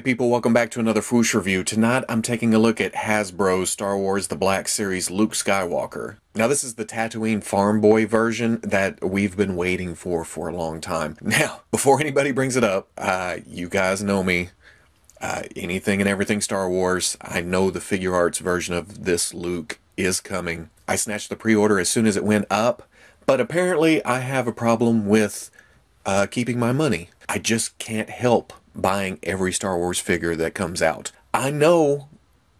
Alright people, welcome back to another Fwoosh review. Tonight I'm taking a look at Hasbro's Star Wars The Black Series Luke Skywalker. Now this is the Tatooine Farmboy version that we've been waiting for a long time. Now, before anybody brings it up, you guys know me. Anything and everything Star Wars, I know the Figuarts version of this Luke is coming. I snatched the pre-order as soon as it went up, but apparently I have a problem with keeping my money. I just can't help buying every Star Wars figure that comes out. I know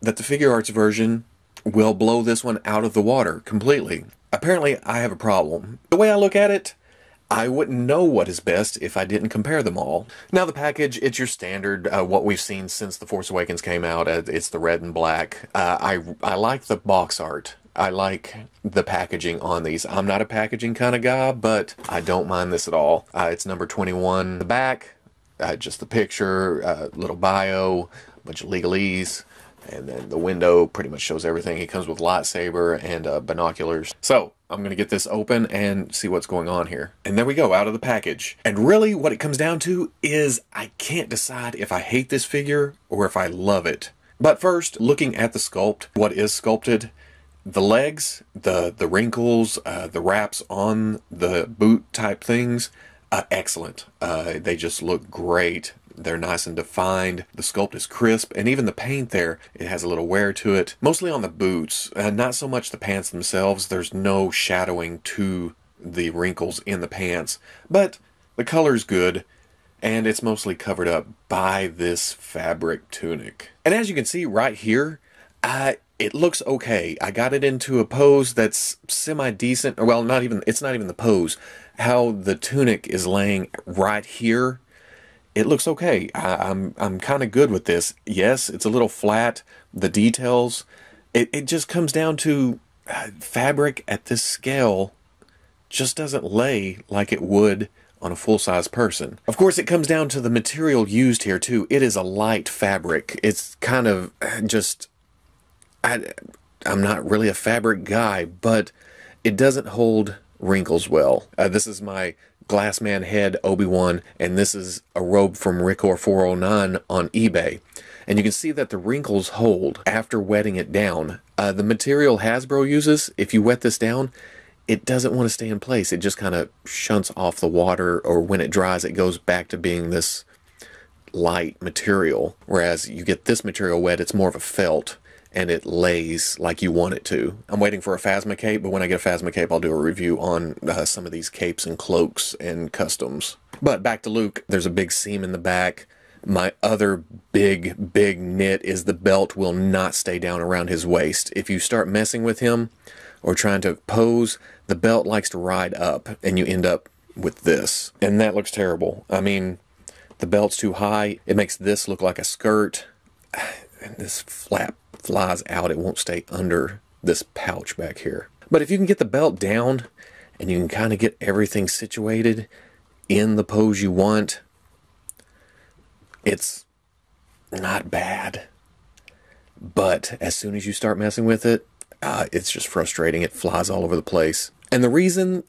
that the Figuarts version will blow this one out of the water completely. Apparently, I have a problem. The way I look at it, I wouldn't know what is best if I didn't compare them all. Now the package, it's your standard, what we've seen since The Force Awakens came out. It's the red and black. I like the box art. I like the packaging on these. I'm not a packaging kind of guy, but I don't mind this at all. It's number 21. The back, just the picture, little bio, a bunch of legalese, and then the window pretty much shows everything. He comes with lightsaber and binoculars. So I'm going to get this open and see what's going on here. And there we go, out of the package. And really what it comes down to is I can't decide if I hate this figure or if I love it. But first, looking at the sculpt, what is sculpted, the legs, the wrinkles, the wraps on the boot type things, excellent. They just look great. They're nice and defined. The sculpt is crisp, and even the paint there, it has a little wear to it. Mostly on the boots, not so much the pants themselves. There's no shadowing to the wrinkles in the pants, but the color's good, and it's mostly covered up by this fabric tunic. And as you can see right here, it looks okay. I got it into a pose that's semi-decent. Well, it's not even the pose. How the tunic is laying right here, it looks okay. I'm kind of good with this. Yes, it's a little flat. The details, it just comes down to fabric at this scale just doesn't lay like it would on a full-size person. Of course, it comes down to the material used here too. It is a light fabric. It's kind of just... I'm not really a fabric guy, but it doesn't hold wrinkles well. This is my Glassman head Obi-Wan, and this is a robe from Ricor 409 on eBay. And you can see that the wrinkles hold after wetting it down. The material Hasbro uses, if you wet this down, it doesn't want to stay in place. It just kind of shunts off the water, or when it dries, it goes back to being this light material. Whereas you get this material wet, it's more of a felt, and it lays like you want it to. I'm waiting for a Phasma Cape, but when I get a Phasma Cape, I'll do a review on some of these capes and cloaks and customs. But back to Luke, there's a big seam in the back. My other big nit is the belt will not stay down around his waist. If you start messing with him or trying to pose, the belt likes to ride up, and you end up with this. And that looks terrible. I mean, the belt's too high. It makes this look like a skirt. And this flap flies out. It won't stay under this pouch back here. But if you can get the belt down and you can kind of get everything situated in the pose you want, it's not bad. But as soon as you start messing with it, it's just frustrating. It flies all over the place. And the reason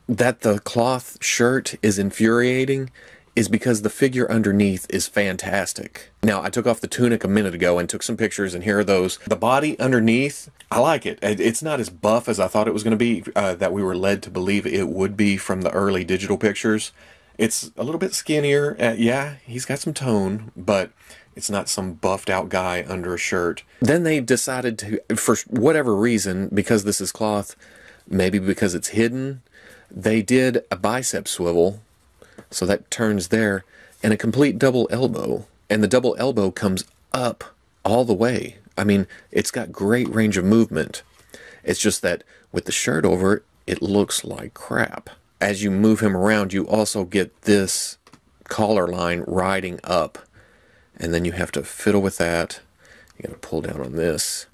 that the cloth shirt is infuriating is because the figure underneath is fantastic. Now, I took off the tunic a minute ago and took some pictures, and here are those. The body underneath, I like it. It's not as buff as I thought it was going to be, that we were led to believe it would be from the early digital pictures. It's a little bit skinnier. Yeah, he's got some tone, but it's not some buffed out guy under a shirt. Then they decided to, for whatever reason, because this is cloth, maybe because it's hidden, they did a bicep swivel. So that turns there, and a complete double elbow. And the double elbow comes up all the way. I mean, it's got great range of movement. It's just that with the shirt over it, it looks like crap. As you move him around, you also get this collar line riding up. And then you have to fiddle with that. You gotta pull down on this.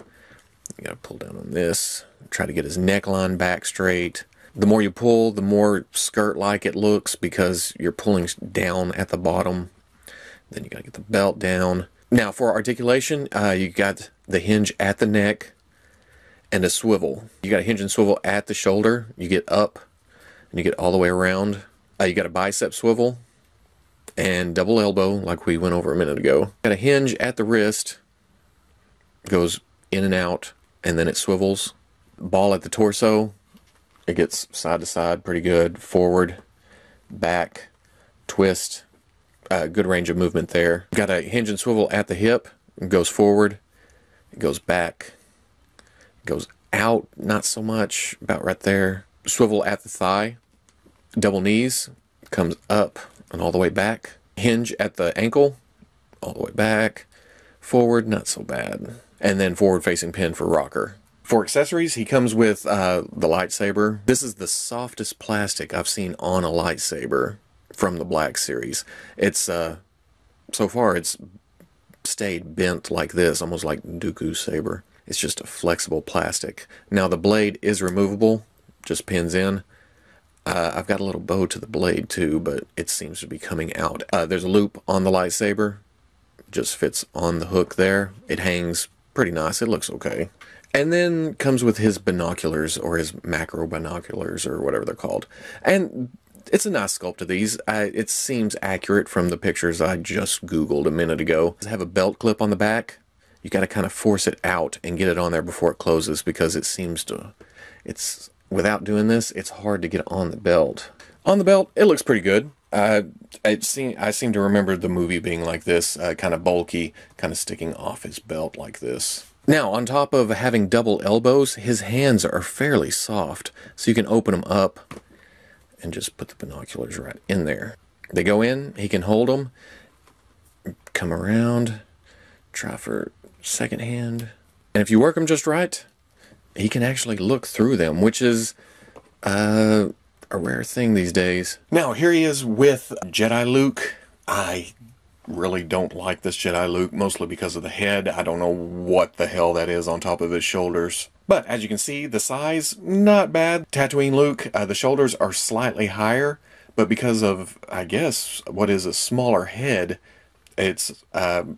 You gotta pull down on this. Try to get his neckline back straight. The more you pull, the more skirt-like it looks because you're pulling down at the bottom. Then you gotta get the belt down. Now for articulation, you got the hinge at the neck and a swivel. You got a hinge and swivel at the shoulder. You get up and you get all the way around. You got a bicep swivel and double elbow like we went over a minute ago. Got a hinge at the wrist, goes in and out, and then it swivels. Ball at the torso, it gets side to side pretty good. Forward, back, twist, good range of movement there. Got a hinge and swivel at the hip, it goes forward, it goes back, it goes out, not so much, about right there. Swivel at the thigh, double knees, comes up and all the way back. Hinge at the ankle, all the way back. Forward, not so bad. And then forward facing pin for rocker. For accessories, he comes with the lightsaber. This is the softest plastic I've seen on a lightsaber from the Black Series. It's, so far it's stayed bent like this, almost like Dooku's saber. It's just a flexible plastic. Now the blade is removable, just pins in. I've got a little bow to the blade too, but it seems to be coming out. There's a loop on the lightsaber. Just fits on the hook there. It hangs pretty nice. It looks okay. And then comes with his binoculars, or his macro binoculars, or whatever they're called. And it's a nice sculpt of these. It seems accurate from the pictures I just Googled a minute ago. They have a belt clip on the back. You got to kind of force it out and get it on there before it closes, because it seems to... Without doing this, it's hard to get on the belt. On the belt, it looks pretty good. I seem to remember the movie being like this, kind of bulky, kind of sticking off his belt like this. Now, on top of having double elbows, his hands are fairly soft, so you can open them up and just put the binoculars right in there. They go in, he can hold them, come around, try for second hand, and if you work them just right, he can actually look through them, which is a rare thing these days. Now, here he is with Jedi Luke. I really don't like this Jedi Luke, mostly because of the head. I don't know what the hell that is on top of his shoulders. But as you can see, the size, not bad. Tatooine Luke, the shoulders are slightly higher, but because of, I guess, what is a smaller head, it's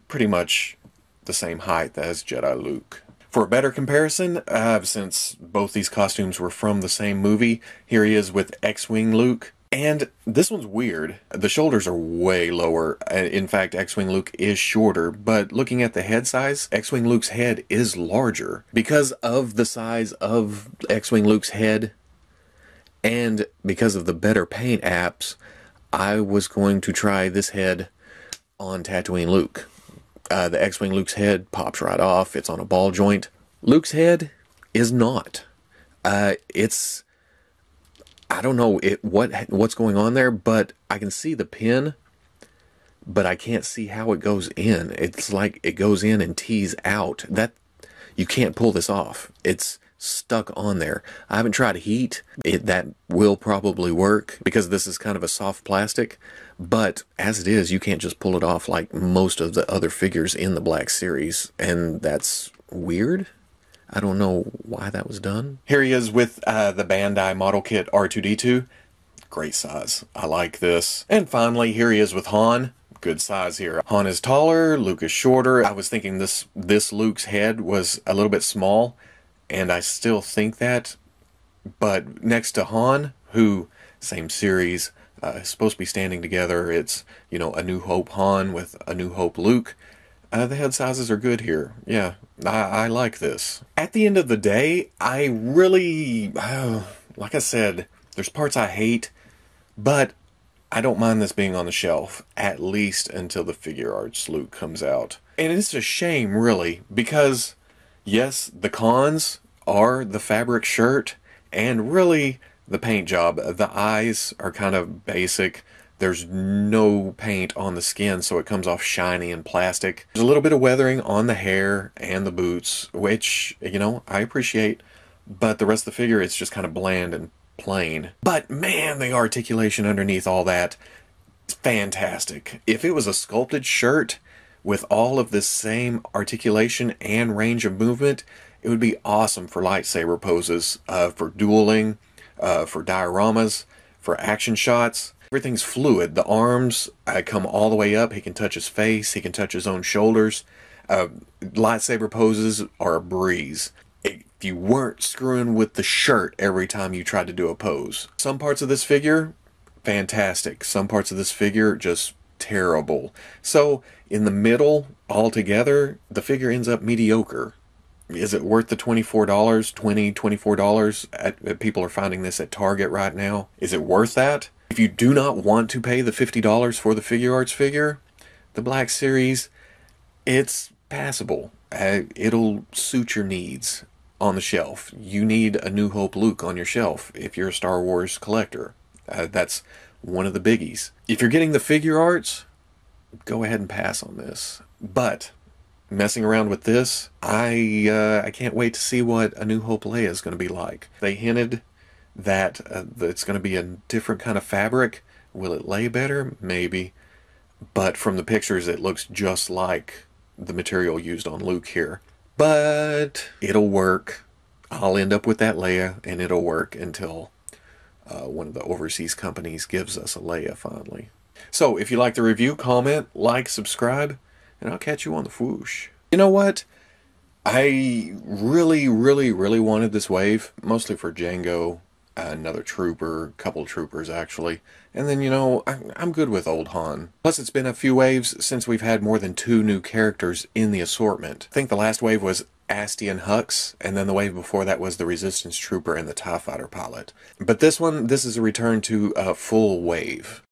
pretty much the same height as Jedi Luke. For a better comparison, since both these costumes were from the same movie, here he is with X-Wing Luke. And this one's weird. The shoulders are way lower. In fact, X-Wing Luke is shorter, but looking at the head size, X-Wing Luke's head is larger. Because of the size of X-Wing Luke's head, and because of the better paint apps, I was going to try this head on Tatooine Luke. The X-Wing Luke's head pops right off. It's on a ball joint. Luke's head is not. It's... I don't know what's going on there, but I can see the pin, but I can't see how it goes in. It's like it goes in and tees out. That you can't pull this off. It's stuck on there. I haven't tried heat. That will probably work because this is kind of a soft plastic, but as it is, you can't just pull it off like most of the other figures in the Black Series, and that's weird. I don't know why that was done. Here he is with the Bandai model kit R2-D2. Great size. I like this. And finally, here he is with Han. Good size here. Han is taller, Luke is shorter. I was thinking this Luke's head was a little bit small, and I still think that. But next to Han, who, same series, is supposed to be standing together. It's, you know, A New Hope Han with A New Hope Luke. The head sizes are good here. Yeah, I like this. At the end of the day, I really, like I said, there's parts I hate, but I don't mind this being on the shelf, at least until the Figuarts Luke comes out. And it's a shame, really, because, yes, the cons are the fabric shirt, and really, the paint job. The eyes are kind of basic. There's no paint on the skin, so it comes off shiny and plastic. There's a little bit of weathering on the hair and the boots, which, you know, I appreciate. But the rest of the figure, it's just kind of bland and plain. But man, the articulation underneath all that, it's fantastic. If it was a sculpted shirt with all of this same articulation and range of movement, it would be awesome for lightsaber poses, for dueling, for dioramas, for action shots. Everything's fluid. The arms come all the way up. He can touch his face. He can touch his own shoulders. Lightsaber poses are a breeze. If you weren't screwing with the shirt every time you tried to do a pose. Some parts of this figure, fantastic. Some parts of this figure, just terrible. So in the middle, altogether, the figure ends up mediocre. Is it worth the $24, $24? People are finding this at Target right now. Is it worth that? If you do not want to pay the $50 for the Figuarts figure, the Black Series, it's passable. It'll suit your needs on the shelf. You need a New Hope Luke on your shelf if you're a Star Wars collector. That's one of the biggies. If you're getting the Figuarts, go ahead and pass on this. But messing around with this, I can't wait to see what A New Hope Leia is going to be like. They hinted that it's going to be a different kind of fabric. Will it lay better? Maybe. But from the pictures, it looks just like the material used on Luke here. But it'll work. I'll end up with that Leia, and it'll work until one of the overseas companies gives us a Leia finally. So if you like the review, comment, like, subscribe, and I'll catch you on the Fwoosh. You know what? I really wanted this wave, mostly for Jango, another trooper, couple troopers actually. And then, you know, I'm good with old Han. Plus, it's been a few waves since we've had more than 2 new characters in the assortment. I think the last wave was Astian Hux, and then the wave before that was the Resistance Trooper and the TIE Fighter pilot. But this one, this is a return to a full wave.